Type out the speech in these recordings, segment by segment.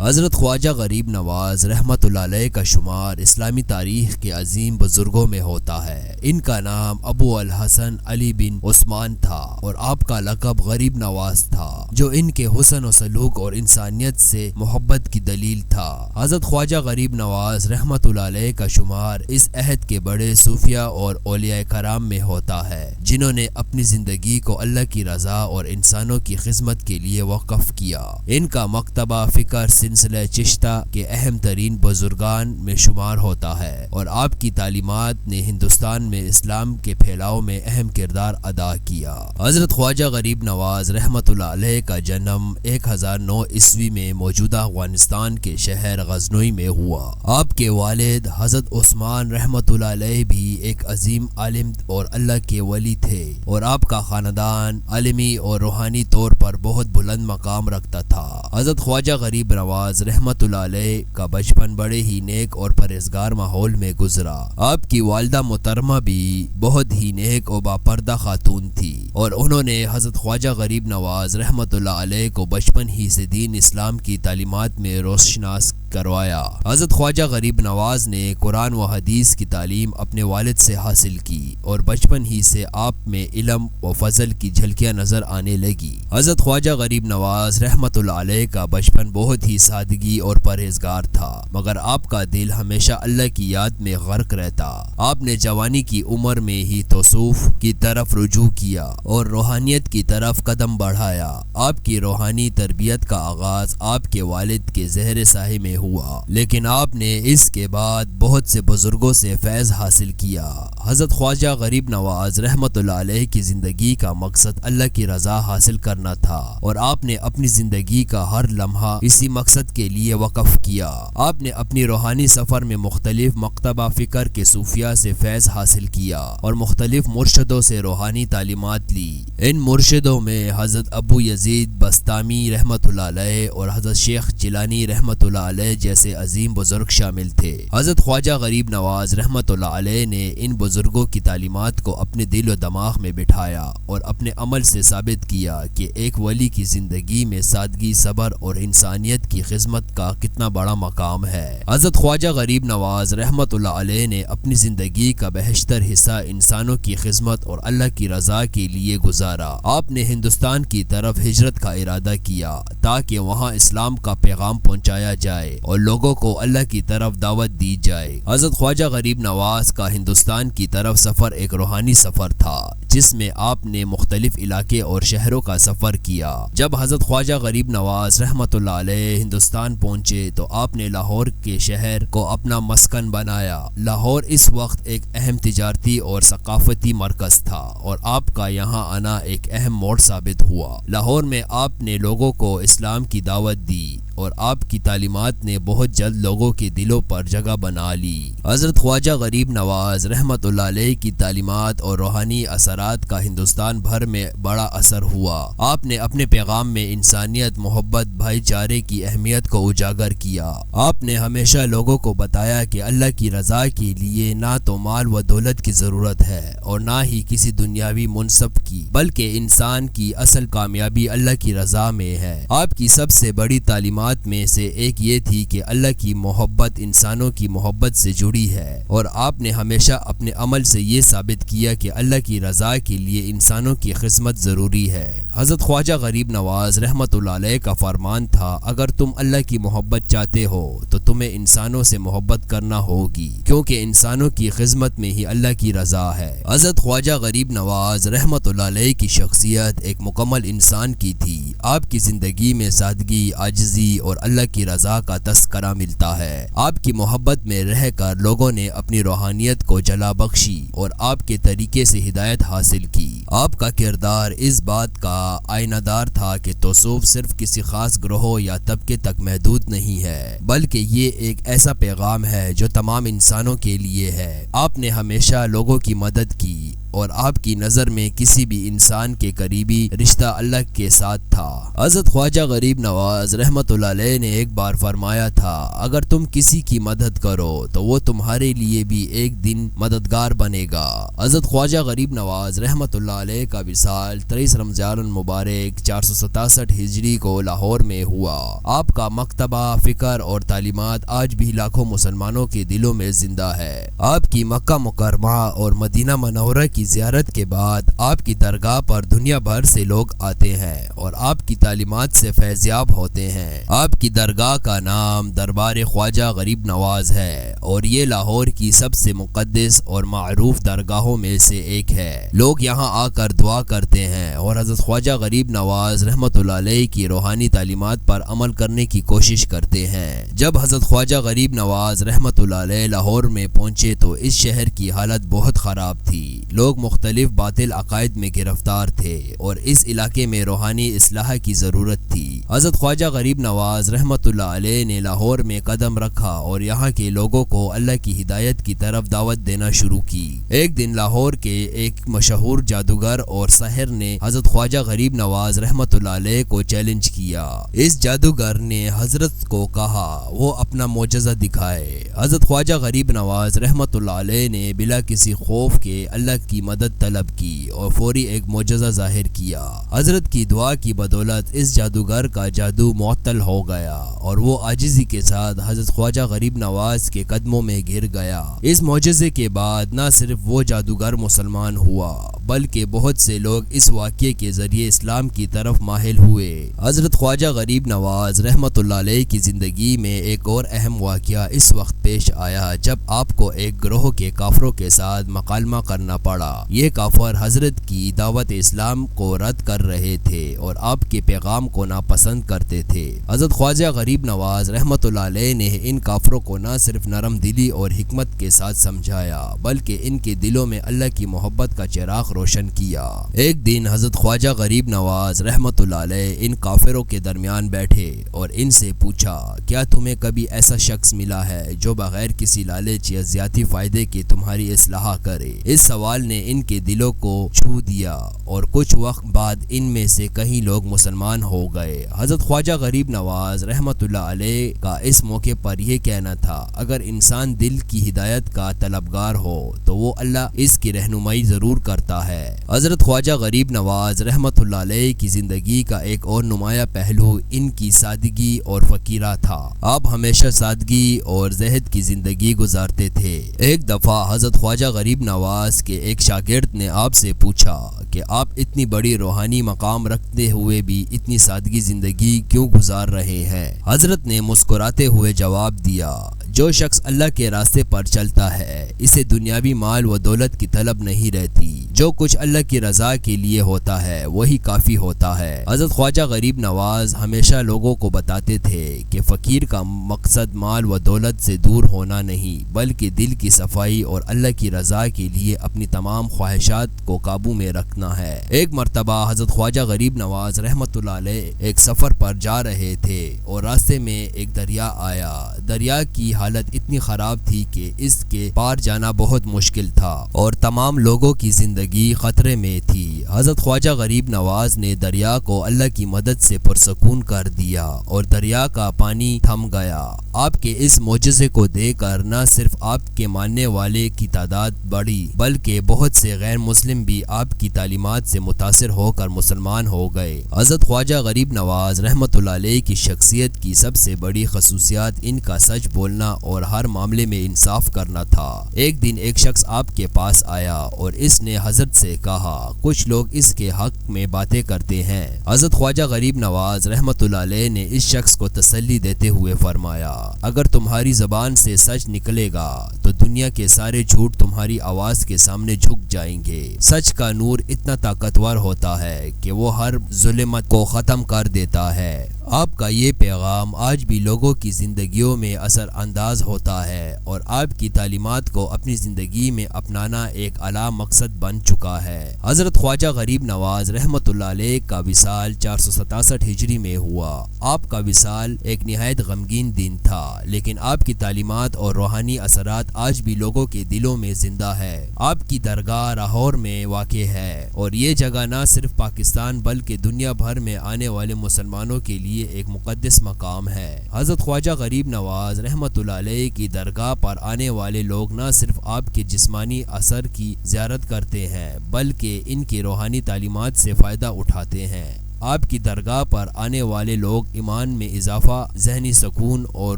حضرت خواجہ غریب نواز رحمۃ اللہ علیہ کا شمار اسلامی تاریخ کے عظیم بزرگوں میں ہوتا ہے۔ ان کا نام ابو الحسن علی بن عثمان تھا اور آپ کا لقب غریب نواز تھا، جو ان کے حسن و سلوک اور انسانیت سے محبت کی دلیل تھا۔ حضرت خواجہ غریب نواز رحمۃ اللہ علیہ کا شمار اس عہد کے بڑے صوفیاء اور اولیاء کرام میں ہوتا ہے جنہوں نے اپنی زندگی کو اللہ کی رضا اور انسانوں کی خدمت کے لیے وقف کیا۔ ان کا مکتبہ فکر سلسلہ چشتہ کے اہم ترین بزرگان میں شمار ہوتا ہے اور آپ کی تعلیمات نے ہندوستان میں اسلام کے پھیلاؤ میں اہم کردار ادا کیا۔ حضرت خواجہ غریب نواز رحمۃ اللہ علیہ کا جنم 1009 عیسوی میں موجودہ افغانستان کے شہر غزنوی میں ہوا۔ آپ کے والد حضرت عثمان رحمۃ اللہ علیہ بھی ایک عظیم عالم اور اللہ کے ولی تھے اور آپ کا خاندان علمی اور روحانی طور پر بہت بلند مقام رکھتا تھا۔ حضرت خواجہ غریب نواز رحمۃ اللہ علیہ کا بچپن بڑے ہی نیک اور پرہیزگار ماحول میں گزرا۔ آپ کی والدہ محترمہ بھی بہت ہی نیک اور باپردہ خاتون تھی اور انہوں نے حضرت خواجہ غریب نواز رحمۃ اللہ علیہ کو بچپن ہی سے دین اسلام کی تعلیمات میں روشناس کروایا۔ حضرت خواجہ غریب نواز نے قرآن و حدیث کی تعلیم اپنے والد سے حاصل کی اور بچپن ہی سے آپ میں علم و فضل کی جھلکیاں نظر آنے لگی۔ حضرت خواجہ غریب نواز رحمۃ اللہ علیہ کا بچپن بہت ہی سادگی اور پرہیزگار تھا، مگر آپ کا دل ہمیشہ اللہ کی یاد میں غرق رہتا۔ آپ نے جوانی کی عمر میں ہی تصوف کی طرف رجوع کیا اور روحانیت کی طرف قدم بڑھایا۔ آپ کی روحانی تربیت کا آغاز آپ کے والد کے زہر سایہ میں ہوا، لیکن آپ نے اس کے بعد بہت سے بزرگوں سے فیض حاصل کیا۔ حضرت خواجہ غریب نواز رحمۃ اللہ علیہ کی زندگی کا مقصد اللہ کی رضا حاصل کرنا تھا اور آپ نے اپنی زندگی کا ہر لمحہ اسی مقصد کے لیے وقف کیا۔ آپ نے اپنی روحانی سفر میں مختلف مکتبہ فکر کے صوفیاء سے فیض حاصل کیا اور مختلف مرشدوں سے روحانی تعلیمات لی۔ ان مرشدوں میں حضرت ابو یزید بستامی رحمۃ اللہ علیہ اور حضرت شیخ جیلانی رحمۃ اللہ علیہ جیسے عظیم بزرگ شامل تھے۔ حضرت خواجہ غریب نواز رحمۃ اللہ علیہ نے ان بزرگوں کی تعلیمات کو اپنے دل و دماغ میں بٹھایا اور اپنے عمل سے ثابت کیا کہ ایک ولی کی زندگی میں سادگی، صبر اور انسانیت کی خدمت کا کتنا بڑا مقام ہے۔ حضرت خواجہ غریب نواز رحمۃ اللہ علیہ نے اپنی زندگی کا بیشتر حصہ انسانوں کی خدمت اور اللہ کی رضا کے لیے گزارا۔ آپ نے ہندوستان کی طرف ہجرت کا ارادہ کیا تاکہ وہاں اسلام کا پیغام پہنچایا جائے اور لوگوں کو اللہ کی طرف دعوت دی جائے۔ حضرت خواجہ غریب نواز کا ہندوستان کی طرف سفر ایک روحانی سفر تھا جس میں آپ نے مختلف علاقے اور شہروں کا سفر کیا۔ جب حضرت خواجہ غریب نواز رحمۃ اللہ علیہ ہندوستان پہنچے تو آپ نے لاہور کے شہر کو اپنا مسکن بنایا۔ لاہور اس وقت ایک اہم تجارتی اور ثقافتی مرکز تھا اور آپ کا یہاں آنا ایک اہم موڑ ثابت ہوا۔ لاہور میں آپ نے لوگوں کو اسلام کی دعوت دی اور آپ کی تعلیمات نے بہت جلد لوگوں کے دلوں پر جگہ بنا لی۔ حضرت خواجہ غریب نواز رحمۃ اللہ علیہ کی تعلیمات اور روحانی اثرات کا ہندوستان بھر میں بڑا اثر ہوا۔ آپ نے اپنے پیغام میں انسانیت، محبت، بھائی چارے کی اہمیت کو اجاگر کیا۔ آپ نے ہمیشہ لوگوں کو بتایا کہ اللہ کی رضا کے لیے نہ تو مال و دولت کی ضرورت ہے اور نہ ہی کسی دنیاوی منصب کی، بلکہ انسان کی اصل کامیابی اللہ کی رضا میں ہے۔ آپ کی سب سے بڑی تعلیمات میں سے ایک یہ تھی کہ اللہ کی محبت انسانوں کی محبت سے جڑی ہے اور آپ نے ہمیشہ اپنے عمل سے یہ ثابت کیا کہ اللہ کی رضا کے لیے انسانوں کی خدمت ضروری ہے۔ حضرت خواجہ غریب نواز رحمۃ اللہ علیہ کا فرمان تھا، اگر تم اللہ کی محبت چاہتے ہو تو تمہیں انسانوں سے محبت کرنا ہوگی، کیونکہ انسانوں کی خدمت میں ہی اللہ کی رضا ہے۔ حضرت خواجہ غریب نواز رحمۃ اللہ علیہ کی شخصیت ایک مکمل انسان کی تھی۔ آپ کی زندگی میں سادگی، عاجزی اور اللہ کی رضا کا تذکرہ ملتا ہے۔ آپ کی محبت میں رہ کر لوگوں نے اپنی روحانیت کو جلا بخشی اور آپ کے طریقے سے ہدایت حاصل کی۔ آپ کا کردار اس بات کا آئینہ دار تھا کہ تصوف صرف کسی خاص گروہ یا طبقے تک محدود نہیں ہے، بلکہ یہ ایک ایسا پیغام ہے جو تمام انسانوں کے لیے ہے۔ آپ نے ہمیشہ لوگوں کی مدد کی اور آپ کی نظر میں کسی بھی انسان کے قریبی رشتہ اللہ کے ساتھ تھا۔ حضرت خواجہ غریب نواز رحمۃ اللہ علیہ نے ایک بار فرمایا تھا، اگر تم کسی کی مدد کرو تو وہ تمہارے لیے بھی ایک دن مددگار بنے گا۔ حضرت خواجہ غریب نواز رحمۃ اللہ علیہ کا وصال 23 رمضان المبارک 467 ہجری کو لاہور میں ہوا۔ آپ کا مکتبہ، فکر اور تعلیمات آج بھی لاکھوں مسلمانوں کے دلوں میں زندہ ہے۔ آپ کی مکہ مکرمہ اور مدینہ منورہ کی زیارت کے بعد آپ کی درگاہ پر دنیا بھر سے لوگ آتے ہیں اور آپ کی تعلیمات سے فیض یاب ہوتے ہیں۔ آپ کی درگاہ کا نام دربار خواجہ غریب نواز ہے اور یہ لاہور کی سب سے مقدس اور معروف درگاہوں میں سے ایک ہے۔ لوگ یہاں آ کر دعا کرتے ہیں اور حضرت خواجہ غریب نواز رحمۃ اللہ علیہ کی روحانی تعلیمات پر عمل کرنے کی کوشش کرتے ہیں۔ جب حضرت خواجہ غریب نواز رحمۃ اللہ علیہ لاہور میں پہنچے تو اس شہر کی حالت بہت خراب تھی۔ لوگ مختلف باطل عقائد میں گرفتار تھے اور اس علاقے میں روحانی اصلاح کی ضرورت تھی۔ حضرت خواجہ غریب نواز رحمۃ اللہ علیہ نے لاہور میں قدم رکھا اور یہاں کے لوگوں کو اللہ کی ہدایت کی طرف دعوت دینا شروع کی۔ ایک دن لاہور کے ایک مشہور جادوگر اور ساحر نے حضرت خواجہ غریب نواز رحمۃ اللہ علیہ کو چیلنج کیا۔ اس جادوگر نے حضرت کو کہا وہ اپنا معجزہ دکھائے۔ حضرت خواجہ غریب نواز رحمۃ اللہ علیہ نے بلا کسی خوف کے اللہ کی مدد طلب کی اور فوری ایک معجزہ ظاہر کیا۔ حضرت کی دعا کی بدولت اس جادوگر کا جادو معطل ہو گیا اور وہ عاجزی کے ساتھ حضرت خواجہ غریب نواز کے قدموں میں گر گیا۔ اس معجزے کے بعد نہ صرف وہ جادوگر مسلمان ہوا بلکہ بہت سے لوگ اس واقعے کے ذریعے اسلام کی طرف مائل ہوئے۔ حضرت خواجہ غریب نواز رحمۃ اللہ علیہ کی زندگی میں ایک اور اہم واقعہ اس وقت پیش آیا جب آپ کو ایک گروہ کے کافروں کے ساتھ مکالمہ کرنا پڑا۔ یہ کافر حضرت کی دعوت اسلام کو رد کر رہے تھے اور آپ کے پیغام کو ناپسند کرتے تھے۔ حضرت خواجہ غریب نواز رحمۃ اللہ علیہ نے ان کافروں کو نہ صرف نرم دلی اور حکمت کے ساتھ سمجھایا بلکہ ان کے دلوں میں اللہ کی محبت کا چراغ روشن کیا۔ ایک دن حضرت خواجہ غریب نواز رحمۃ اللہ علیہ ان کافروں کے درمیان بیٹھے اور ان سے پوچھا، کیا تمہیں کبھی ایسا شخص ملا ہے جو بغیر کسی لالچ یا ذاتی فائدے کے تمہاری اصلاح کرے؟ اس سوال نے ان کے دلوں کو چھو دیا اور کچھ وقت بعد ان میں سے کئی لوگ مسلمان ہو گئے۔ حضرت خواجہ غریب نواز رحمۃ اللہ علیہ کا اس موقع پر یہ کہنا تھا، اگر انسان دل کی ہدایت کا طلبگار ہو تو وہ اللہ اس کی رہنمائی ضرور کرتا ہے۔ حضرت خواجہ غریب نواز رحمۃ اللہ علیہ کی زندگی کا ایک اور نمایاں پہلو ان کی سادگی اور فقیرہ تھا۔ آپ ہمیشہ سادگی اور زہد کی زندگی گزارتے تھے۔ ایک دفعہ حضرت خواجہ غریب نواز کے ایک شاگرد نے آپ سے پوچھا کہ آپ اتنی بڑی روحانی مقام رکھتے ہوئے بھی اتنی سادگی زندگی کیوں گزار رہے ہیں؟ حضرت نے مسکراتے ہوئے جواب دیا، جو شخص اللہ کے راستے پر چلتا ہے اسے دنیاوی مال و دولت کی طلب نہیں رہتی۔ جو کچھ اللہ کی رضا کے لیے ہوتا ہے وہی کافی ہوتا ہے۔ حضرت خواجہ غریب نواز ہمیشہ لوگوں کو بتاتے تھے کہ فقیر کا مقصد مال و دولت سے دور ہونا نہیں بلکہ دل کی صفائی اور اللہ کی رضا کے لیے اپنی تمام خواہشات کو قابو میں رکھنا ہے۔ ایک مرتبہ حضرت خواجہ غریب نواز رحمۃ اللہ علیہ ایک سفر پر جا رہے تھے اور راستے میں ایک دریا آیا۔ دریا کی حالت اتنی خراب تھی کہ اس کے پار جانا بہت مشکل تھا اور تمام لوگوں کی زندگی خطرے میں تھی۔ حضرت خواجہ غریب نواز نے دریا کو اللہ کی مدد سے پرسکون کر دیا اور دریا کا پانی تھم گیا۔ آپ کے اس معجزے کو دیکھ کر نہ صرف آپ کے ماننے والے کی تعداد بڑھی بلکہ بہت سے غیر مسلم بھی آپ کی تعلیمات سے متاثر ہو کر مسلمان ہو گئے۔ حضرت خواجہ غریب نواز رحمۃ اللہ علیہ کی شخصیت کی سب سے بڑی خصوصیات ان کا سچ بولنا اور ہر معاملے میں انصاف کرنا تھا۔ ایک دن ایک شخص آپ کے پاس آیا اور اس نے حضرت سے کہا، کچھ لوگ اس کے حق میں باتیں کرتے ہیں۔ حضرت خواجہ غریب نواز رحمۃ اللہ علیہ نے اس شخص کو تسلی دیتے ہوئے فرمایا، اگر تمہاری زبان سے سچ نکلے گا تو دنیا کے سارے جھوٹ تمہاری آواز کے سامنے جھک جائیں گے۔ سچ کا نور اتنا طاقتور ہوتا ہے کہ وہ ہر ظلمت کو ختم کر دیتا ہے۔ آپ کا یہ پیغام آج بھی لوگوں کی زندگیوں میں میں اثر انداز ہوتا ہے اور آپ کی تعلیمات کو اپنی زندگی میں اپنانا ایک اعلیٰ مقصد بن چکا ہے۔ حضرت خواجہ غریب نواز رحمۃ اللہ علیہ کا وصال 467 ہجری میں ہوا۔ آپ کا وصال ایک نہایت غمگین دن تھا، لیکن آپ کی تعلیمات اور روحانی اثرات آج بھی لوگوں کے دلوں میں زندہ ہے۔ آپ کی درگاہ لاہور میں واقع ہے اور یہ جگہ نہ صرف پاکستان بلکہ دنیا بھر میں آنے والے مسلمانوں کے لیے ایک مقدس مقام ہے۔ حضرت خواجہ غریب نواز رحمۃ اللہ علیہ کی درگاہ پر آنے والے لوگ نہ صرف آپ کے جسمانی اثر کی زیارت کرتے ہیں بلکہ ان کی روحانی تعلیمات سے فائدہ اٹھاتے ہیں۔ آپ کی درگاہ پر آنے والے لوگ ایمان میں اضافہ، ذہنی سکون اور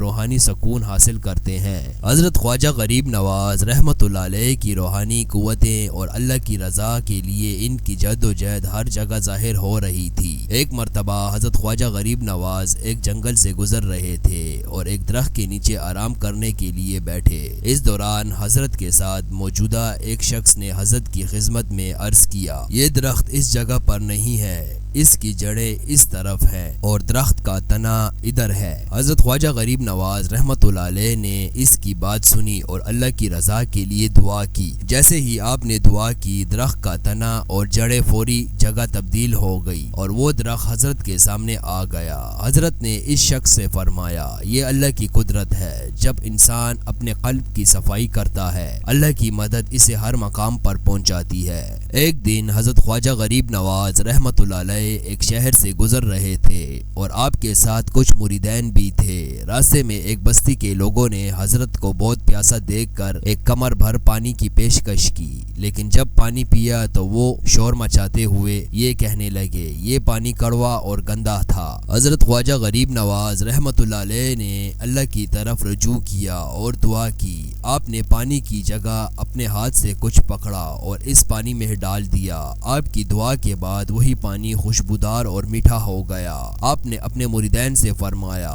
روحانی سکون حاصل کرتے ہیں۔ حضرت خواجہ غریب نواز رحمۃ اللہ علیہ کی روحانی قوتیں اور اللہ کی رضا کے لیے ان کی جد و جہد ہر جگہ ظاہر ہو رہی تھی۔ ایک مرتبہ حضرت خواجہ غریب نواز ایک جنگل سے گزر رہے تھے اور ایک درخت کے نیچے آرام کرنے کے لیے بیٹھے۔ اس دوران حضرت کے ساتھ موجودہ ایک شخص نے حضرت کی خدمت میں عرض کیا، یہ درخت اس جگہ پر نہیں ہے، اس کی جڑیں اس طرف ہیں اور درخت کا تنا ادھر ہے۔ حضرت خواجہ غریب نواز رحمۃ اللہ علیہ نے اس کی بات سنی اور اللہ کی رضا کے لیے دعا کی۔ جیسے ہی آپ نے دعا کی، درخت کا تنا اور جڑیں فوری جگہ تبدیل ہو گئی اور وہ درخت حضرت کے سامنے آ گیا۔ حضرت نے اس شخص سے فرمایا، یہ اللہ کی قدرت ہے، جب انسان اپنے قلب کی صفائی کرتا ہے اللہ کی مدد اسے ہر مقام پر پہنچاتی ہے۔ ایک دن حضرت خواجہ غریب نواز رحمۃ اللہ علیہ ایک شہر سے گزر رہے تھے اور آپ کے ساتھ کچھ مریدین بھی تھے۔ راستے میں ایک بستی کے لوگوں نے حضرت کو بہت پیاسا دیکھ کر ایک کمر بھر پانی کی پیشکش کی، لیکن جب پانی پیا تو وہ شور مچاتے ہوئے یہ کہنے لگے، یہ پانی کڑوا اور گندا تھا۔ حضرت خواجہ غریب نواز رحمۃ اللہ علیہ نے اللہ کی طرف رجوع کیا اور دعا کی۔ آپ نے پانی کی جگہ اپنے ہاتھ سے کچھ پکڑا اور اس پانی میں ڈال دیا۔ آپ کی دعا کے بعد وہی پانی خوشبودار اور میٹھا ہو گیا۔ آپ نے اپنے مریدین سے فرمایا،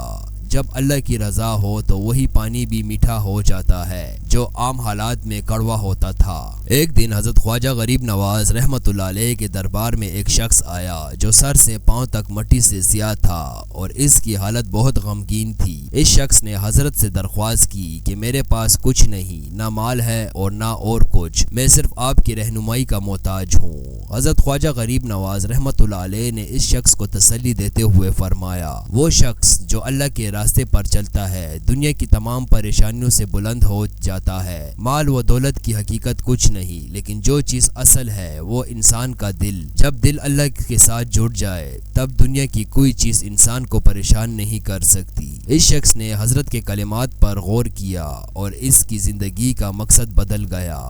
جب اللہ کی رضا ہو تو وہی پانی بھی میٹھا ہو جاتا ہے جو عام حالات میں کڑوا ہوتا تھا۔ ایک دن حضرت خواجہ غریب نواز رحمۃ اللہ علیہ کے دربار میں ایک شخص آیا جو سر سے پاؤں تک مٹی سے سیاہ تھا اور اس کی حالت بہت غمگین تھی۔ اس شخص نے حضرت سے درخواست کی کہ میرے پاس کچھ نہیں، نہ مال ہے اور نہ اور کچھ، میں صرف آپ کی رہنمائی کا محتاج ہوں۔ حضرت خواجہ غریب نواز رحمۃ اللہ علیہ نے اس شخص کو تسلی دیتے ہوئے فرمایا، وہ شخص جو اللہ کے راستے پر چلتا ہے دنیا کی تمام پریشانیوں سے بلند ہو جاتا ہے۔ مال و دولت کی حقیقت کچھ نہیں، لیکن جو چیز اصل ہے وہ انسان کا دل۔ جب دل اللہ کے ساتھ جڑ جائے تب دنیا کی کوئی چیز انسان کو پریشان نہیں کر سکتی۔ اس شخص نے حضرت کے کلمات پر غور کیا اور اس کی زندگی کا مقصد بدل گیا۔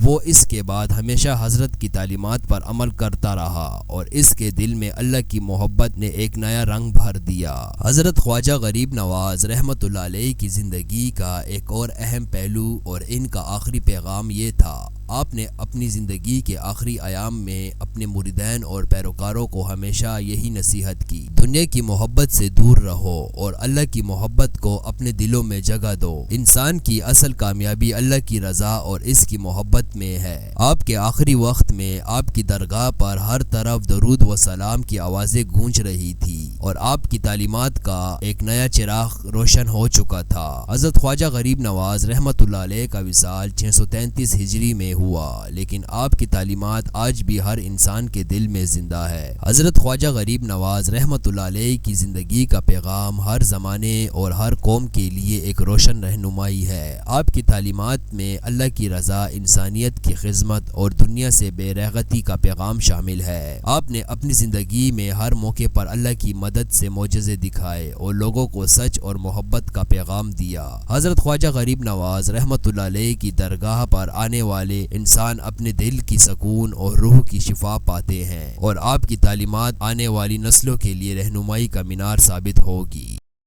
وہ اس کے بعد ہمیشہ حضرت کی تعلیمات پر عمل کرتا رہا اور اس کے دل میں اللہ کی محبت نے ایک نیا رنگ بھر دیا۔ حضرت خواجہ غریب نواز رحمۃ اللہ علیہ کی زندگی کا ایک اور اہم پہلو اور ان کا آخری پیغام یہ تھا، آپ نے اپنی زندگی کے آخری ایام میں اپنے مریدین اور پیروکاروں کو ہمیشہ یہی نصیحت کی، دنیا کی محبت سے دور رہو اور اللہ کی محبت کو اپنے دلوں میں جگہ دو۔ انسان کی اصل کامیابی اللہ کی رضا اور اس کی محبت میں ہے۔ آپ کے آخری وقت میں آپ کی درگاہ پر ہر طرف درود و سلام کی آوازیں گونج رہی تھی اور آپ کی تعلیمات کا ایک نیا چراغ روشن ہو چکا تھا۔ حضرت خواجہ غریب نواز رحمۃ اللہ علیہ کا وصال 633 ہجری میں ہوا، لیکن آپ کی تعلیمات آج بھی ہر انسان کے دل میں زندہ ہے۔ حضرت خواجہ غریب نواز رحمۃ اللہ علیہ کی زندگی کا پیغام ہر زمانے اور ہر قوم کے لیے ایک روشن رہنمائی ہے۔ آپ کی تعلیمات میں اللہ کی رضا، انسانیت کی خدمت اور دنیا سے بے رغبتی کا پیغام شامل ہے۔ آپ نے اپنی زندگی میں ہر موقع پر اللہ کی مدد سے معجزے دکھائے اور لوگوں کو سچ اور محبت کا پیغام دیا۔ حضرت خواجہ غریب نواز رحمۃ اللہ علیہ کی درگاہ پر آنے والے انسان اپنے دل کی سکون اور روح کی شفا پاتے ہیں اور آپ کی تعلیمات آنے والی نسلوں کے لیے رہنمائی کا مینار ثابت ہوگی۔